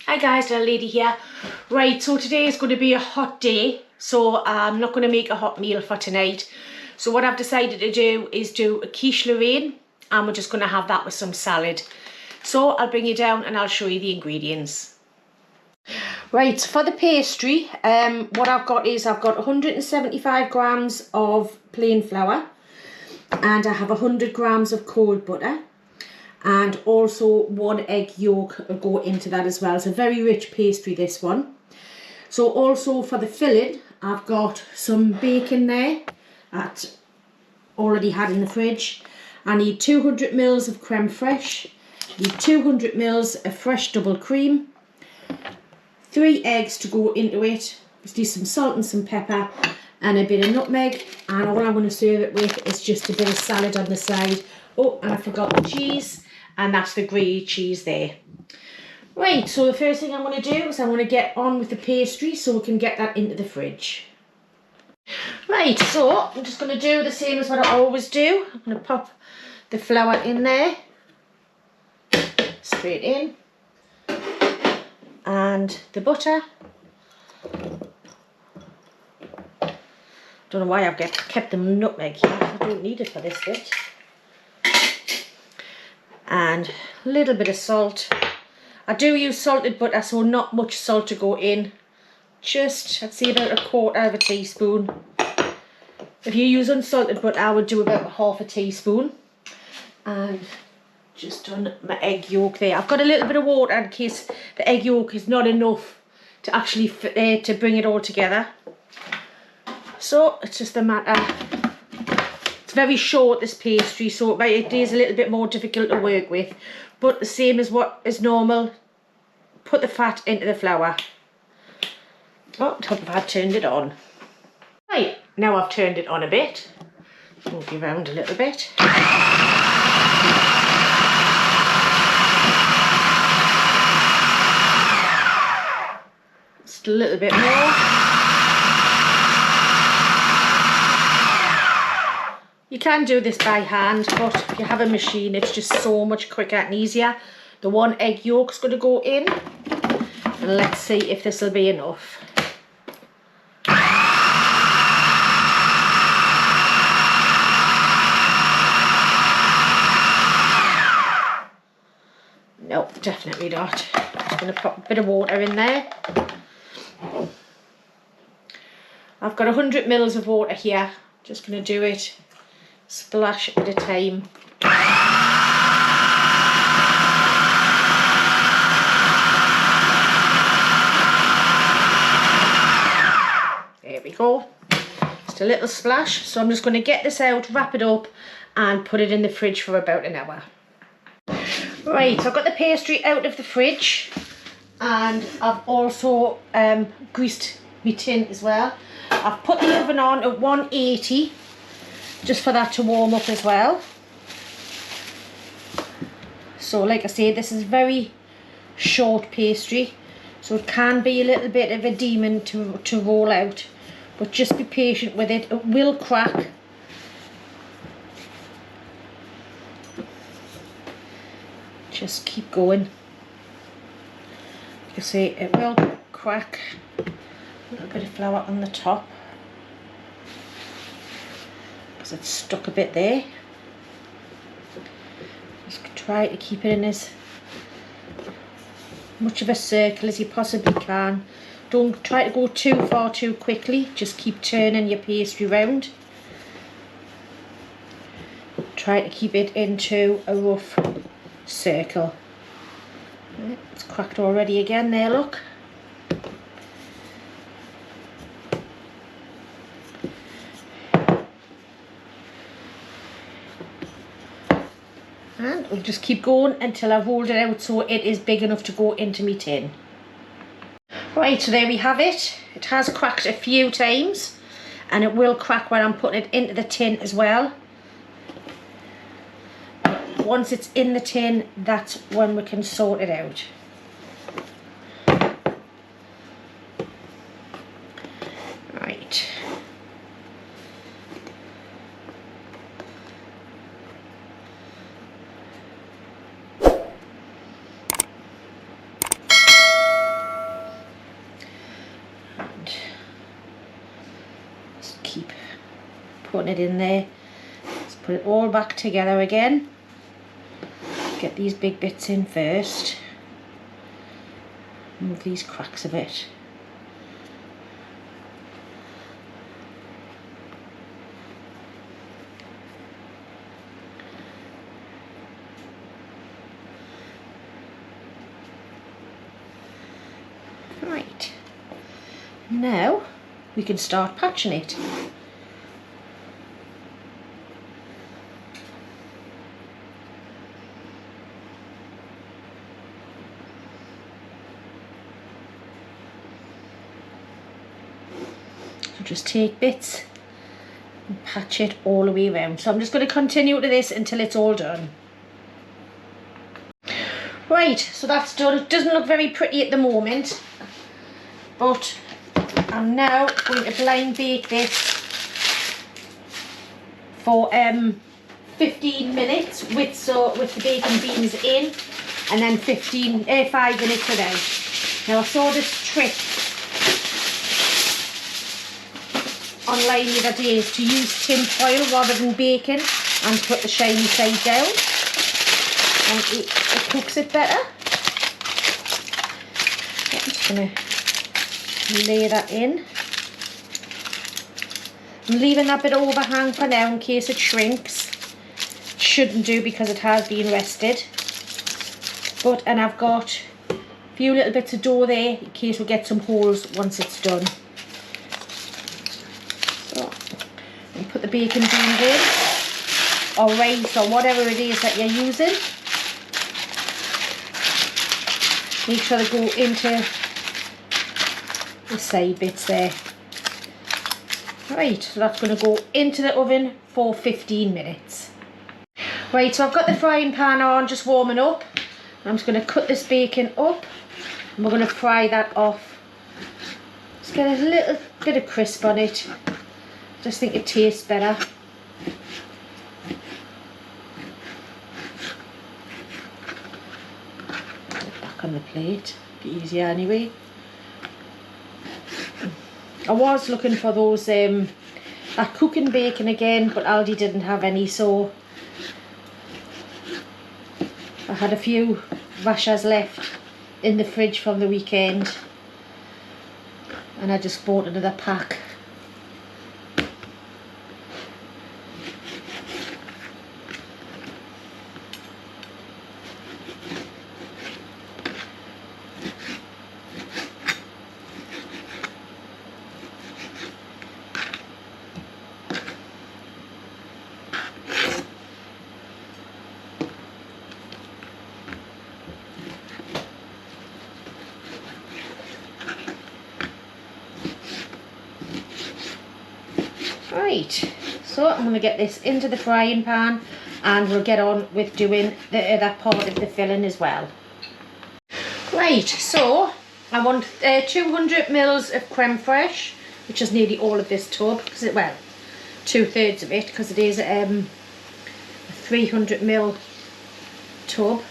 Hi guys, little lady here. Right, so today is going to be a hot day, so I'm not going to make a hot meal for tonight. So what I've decided to do is do a quiche Lorraine, and we're just going to have that with some salad. So I'll bring you down and I'll show you the ingredients. Right, so for the pastry, what I've got is I've got 175 grams of plain flour, and I have 100 grams of cold butter. And also 1 egg yolk will go into that as well. It's a very rich pastry, this one. So also for the filling, I've got some bacon there that already had in the fridge. I need 200 mils of creme fraiche, need 200 mils of fresh double cream, 3 eggs to go into it. Just need some salt and some pepper and a bit of nutmeg. And all I'm going to serve it with is just a bit of salad on the side. Oh, and I forgot the cheese. And that's the Grate cheese there. Right, so the first thing I'm going to do is I'm going to get on with the pastry so we can get that into the fridge. Right, so I'm just going to do the same as what I always do. I'm going to pop the flour in there, straight in, and the butter. Don't know why I've kept the nutmeg here. I don't need it for this bit. And a little bit of salt. I do use salted butter, so not much salt to go in. Just, I'd say about 1/4 of a teaspoon. If you use unsalted butter, I would do about 1/2 teaspoon. And just done my egg yolk there. I've got a little bit of water in case the egg yolk is not enough to actually to bring it all together. So it's just a matter. It's very short, this pastry, so it is a little bit more difficult to work with, but the same as what is normal. Put the fat into the flour. Oh, top of I've turned it on. Right, now I've turned it on a bit. Move you around a little bit. Just a little bit more. You can do this by hand, but if you have a machine, it's just so much quicker and easier. The 1 egg yolk's going to go in, and let's see if this will be enough. No, definitely not. I'm going to put a bit of water in there. I've got 100 mils of water here. Just going to do it splash at a time. There we go. Just a little splash. So I'm just going to get this out, wrap it up and put it in the fridge for about an hour. Right, so I've got the pastry out of the fridge, and I've also greased my tin as well. I've put the oven on at 180 just for that to warm up as well. So like I say, this is very short pastry, so it can be a little bit of a demon to roll out, but just be patient with it. It will crack. Just keep going. You can see it will crack. A little bit of flour on the top, because it's stuck a bit there. Just try to keep it in as much of a circle as you possibly can. Don't try to go too far too quickly. Just keep turning your pastry round. Try to keep it into a rough circle. It's cracked already again there, look. And we'll just keep going until I've rolled it out so it is big enough to go into my tin. Right, so there we have it. It has cracked a few times, and it will crack when I'm putting it into the tin as well. Once it's in the tin, that's when we can sort it out. Right. putting it in there. Let's put it all back together again. Get these big bits in first. Move these cracks a bit. Right, now we can start patching it. So just take bits and patch it all the way around. So I'm just going to continue to this until it's all done. Right, so that's done. It doesn't look very pretty at the moment, but I'm now going to blind bake this for 15 minutes with the bacon beans in, and then 5 minutes without. Now I saw this trick online the other day, is to use tin foil rather than bacon and put the shiny side down, and it cooks it better. I'm just going to lay that in. I'm leaving that bit overhang for now in case it shrinks. Shouldn't do because it has been rested. And I've got a few little bits of dough there in case we get some holes once it's done. So, and put the bacon beans in, or rice, or whatever it is that you're using. Make sure they go into the side bits there. Right, so that's going to go into the oven for 15 minutes. Right, so I've got the frying pan on, just warming up. I'm just going to cut this bacon up, and we're going to fry that off. Just get a little bit of crisp on it. Just think it tastes better. Put it back on the plate, be easier anyway. I was looking for those that cooking bacon again, but Aldi didn't have any, so I had a few rashers left in the fridge from the weekend, and I just bought another pack. Right, so I'm going to get this into the frying pan, and we'll get on with doing the other part of the filling as well. Right, so I want 200 mils of creme fraiche, which is nearly all of this tub, because it, well, 2/3 of it, because it is a 300 ml tub.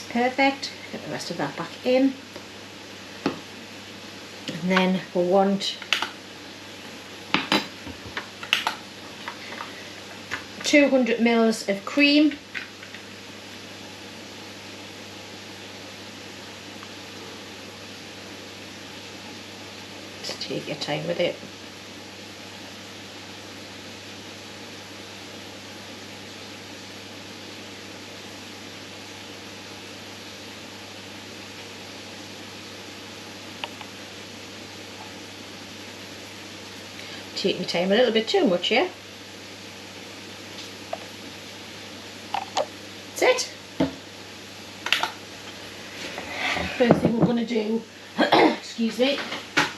Perfect. Get the rest of that back in, and then we'll want 200 mils of cream. Just take your time with it. Take my time, a little bit too much, yeah? That's it. First thing we're going to do, excuse me,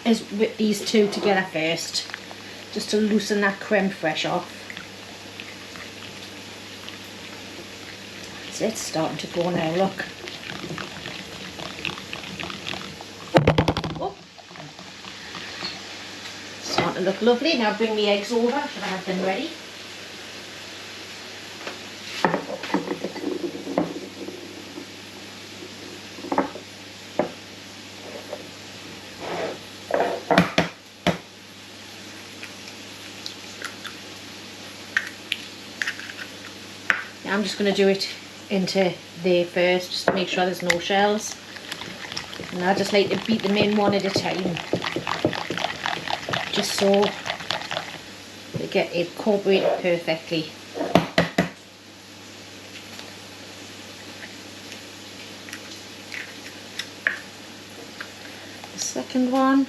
is whip these two together first, just to loosen that creme fraiche off. That's it, starting to go now, look. To look lovely. Now bring the eggs over, should I have them ready? I'm just going to do it into there first, just to make sure there's no shells. And I just like to beat them in one at a time, just so they get incorporated perfectly. The second one.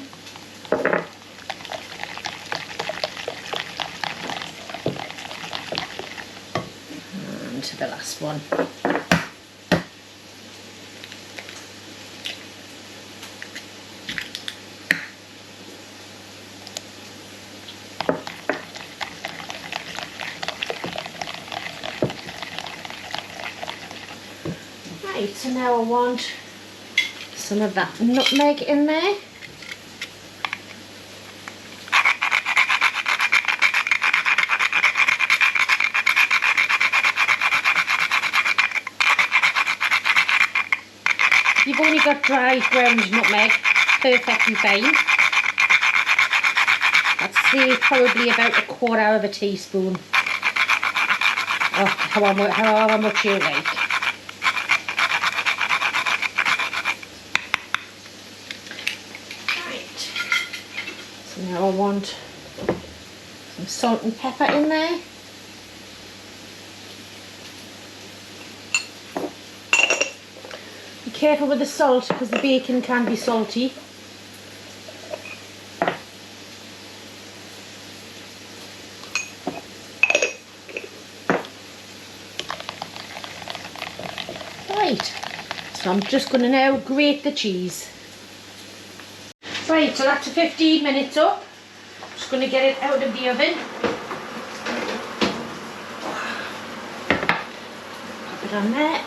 And the last one. Right, so now I want some of that nutmeg in there. You've only got dry ground nutmeg, perfectly fine. I'd say probably about 1/4 of a teaspoon, or however much you like. Now I want some salt and pepper in there. Be careful with the salt because the bacon can be salty. Right, so I'm just going to now grate the cheese. Right, so that's 15 minutes up. Just going to get it out of the oven. Pop it on there.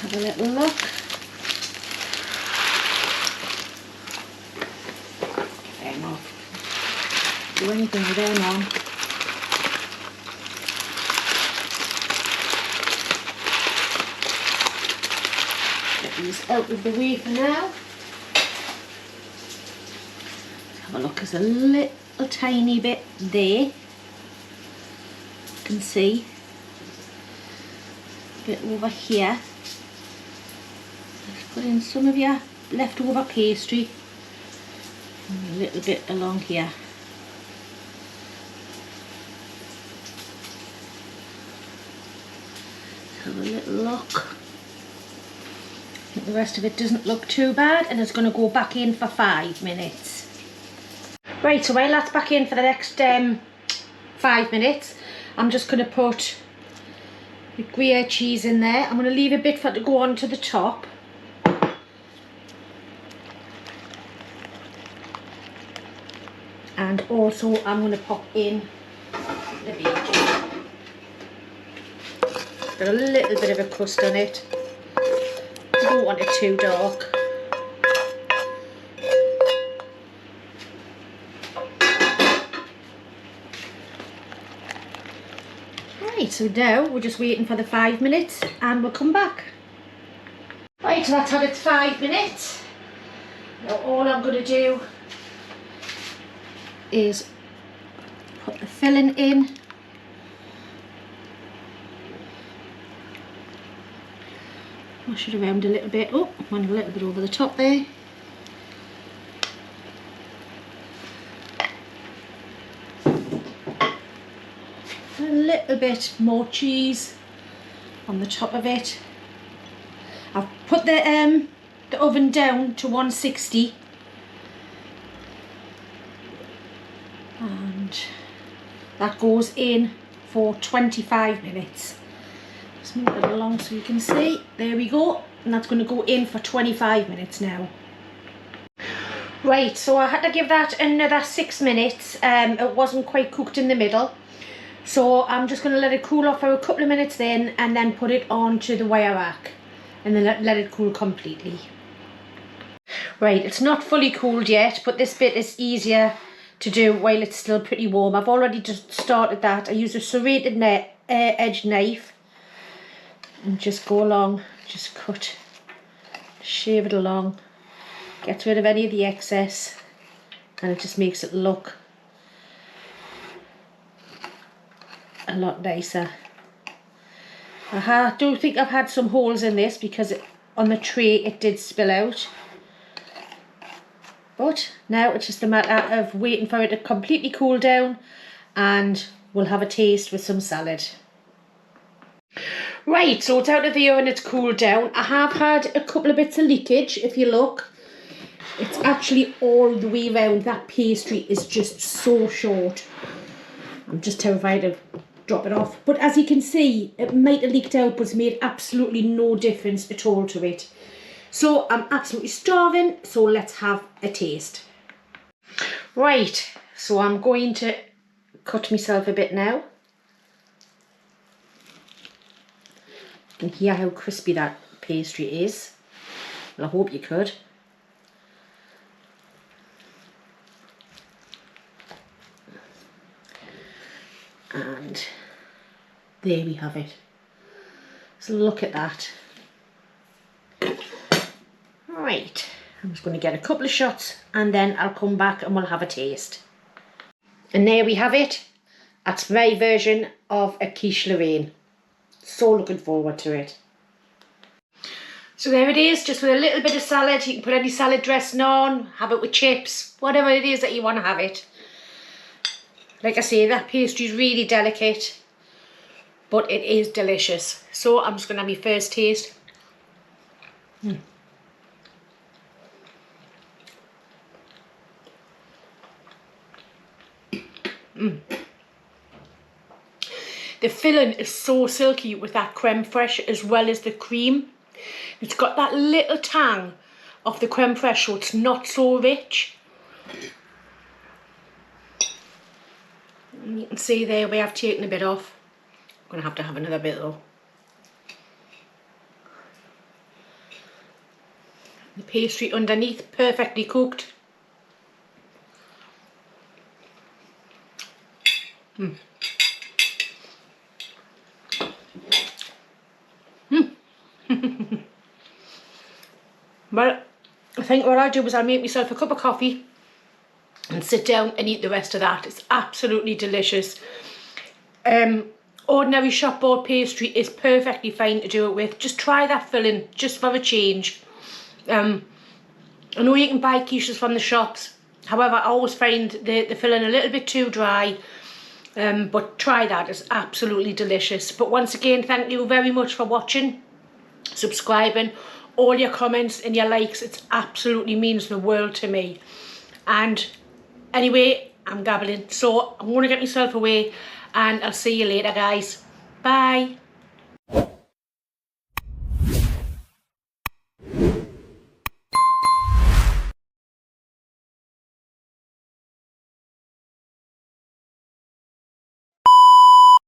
Have a little look. Get them off. Do anything with them on. Get these out of the way for now. Have a look, there's a little tiny bit there. You can see a bit over here. Let's put in some of your leftover pastry and a little bit along here. Let's have a little look. I think the rest of it doesn't look too bad, and it's going to go back in for 5 minutes. Right, so while that's back in for the next 5 minutes, I'm just going to put the Gruyere cheese in there. I'm going to leave a bit for it to go on to the top. And also I'm going to pop in the bacon. Got a little bit of a crust on it. I don't want it too dark. Right, so now we're just waiting for the 5 minutes and we'll come back. Right, so that's had its 5 minutes. Now all I'm going to do is put the filling in. Wash it around a little bit. Oh, went a little bit over the top there. A little bit more cheese on the top of it. I've put the oven down to 160, and that goes in for 25 minutes. Just move it along so you can see. There we go, and that's going to go in for 25 minutes now. Right, so I had to give that another 6 minutes. It wasn't quite cooked in the middle, so I'm just going to let it cool off for a couple of minutes then, and then put it onto the wire rack and then let it cool completely. Right, it's not fully cooled yet, but this bit is easier to do while it's still pretty warm. I've already just started that. I use a serrated edge knife and just go along, just cut, shave it along, gets rid of any of the excess, and it just makes it look a lot nicer. I do think I've had some holes in this because on the tray it did spill out. But now it's just a matter of waiting for it to completely cool down and we'll have a taste with some salad. Right, so it's out of the oven, it's cooled down. I have had a couple of bits of leakage, if you look. It's actually all the way around. That pastry is just so short. I'm just terrified of dropping it off. But as you can see, it might have leaked out, but it's made absolutely no difference at all to it. So I'm absolutely starving, so let's have a taste. Right, so I'm going to cut myself a bit now. You can hear how crispy that pastry is. Well, I hope you could. And there we have it. So look at that. Right, I'm just going to get a couple of shots and then I'll come back and we'll have a taste. And there we have it. That's my version of a quiche Lorraine. So looking forward to it. So there it is, just with a little bit of salad. You can put any salad dressing on, have it with chips, whatever it is that you want to have it. Like I say, that pastry is really delicate, but it is delicious. So I'm just going to have my first taste. The filling is so silky with that creme fraiche as well as the cream. It's got that little tang of the creme fraiche, so it's not so rich. And you can see there we have taken a bit off. I'm going to have another bit though. The pastry underneath, perfectly cooked. Well, I think what I'll do is I'll make myself a cup of coffee and sit down and eat the rest of that. It's absolutely delicious. Ordinary shop bought pastry is perfectly fine to do it with. Just try that filling, just for a change. I know you can buy quiches from the shops. However, I always find the filling a little bit too dry. But try that, it's absolutely delicious. But once again, thank you very much for watching, subscribing, all your comments and your likes. It absolutely means the world to me. And anyway, I'm gabbling, so I'm going to get myself away and I'll see you later, guys. Bye.